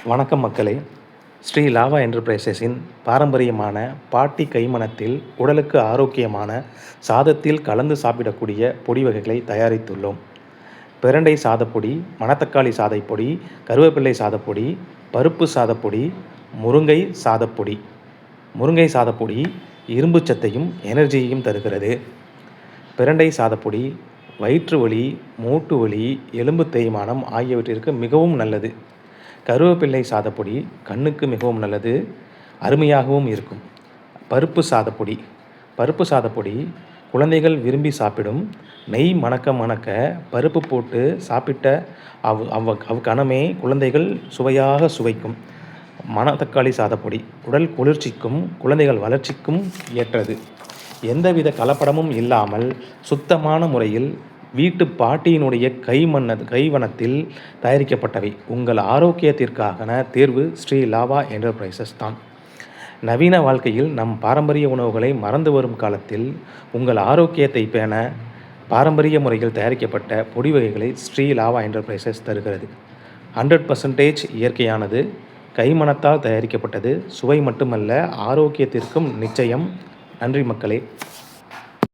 வணக்கம் மக்களே. ஸ்ரீ லாவா என்டர்பிரைசஸின் பாரம்பரியமான பாட்டி கைமணத்தில் உடலுக்கு ஆரோக்கியமான சாதத்தில் கலந்து சாப்பிடக்கூடிய பொடி வகைகளை தயாரித்துள்ளோம். பிரண்டை சாதப்பொடி, மணத்தக்காளி சாதைப்பொடி, கருவேப்பிள்ளை சாதப்பொடி, பருப்பு சாதப்பொடி, முருங்கை சாதப்பொடி. முருங்கை சாதப்பொடி இரும்பு சத்தையும் எனர்ஜியையும் தருகிறது. பிரண்டை சாதப்பொடி வயிற்று வலி, மூட்டு வலி, எலும்பு தேய்மானம் ஆகியவற்றிற்கு மிகவும் நல்லது. கருவேப்பிள்ளை சாதப்பொடி கண்ணுக்கு மிகவும் நல்லது, அருமையாகவும் இருக்கும். பருப்பு சாதப்பொடி பருப்பு சாதப்பொடி குழந்தைகள் விரும்பி சாப்பிடும். நெய் மணக்க மணக்க பருப்பு போட்டு சாப்பிட்ட அவ்வக்கணமே குழந்தைகள் சுவையாக சுவைக்கும். மணத்தக்காளி சாதப்பொடி உடல் குளிர்ச்சிக்கும் குழந்தைகள் வளர்ச்சிக்கும் ஏற்றது. எந்தவித கலப்படமும் இல்லாமல் சுத்தமான முறையில் வீட்டு பாட்டியினுடைய கைவண்ணத்தில் தயாரிக்கப்பட்டவை. உங்கள் ஆரோக்கியத்திற்கான தேர்வு ஸ்ரீ லாவா என்டர்பிரைசஸ் தான். நவீன வாழ்க்கையில் நம் பாரம்பரிய உணவுகளை மறந்து வரும் காலத்தில் உங்கள் ஆரோக்கியத்தை பேண பாரம்பரிய முறையில் தயாரிக்கப்பட்ட பொடி வகைகளை ஸ்ரீ லாவா என்டர்பிரைசஸ் தருகிறது. 100% இயற்கையானது, கைமணத்தால் தயாரிக்கப்பட்டது. சுவை மட்டுமல்ல, ஆரோக்கியத்திற்கும் நிச்சயம். நன்றி மக்களே.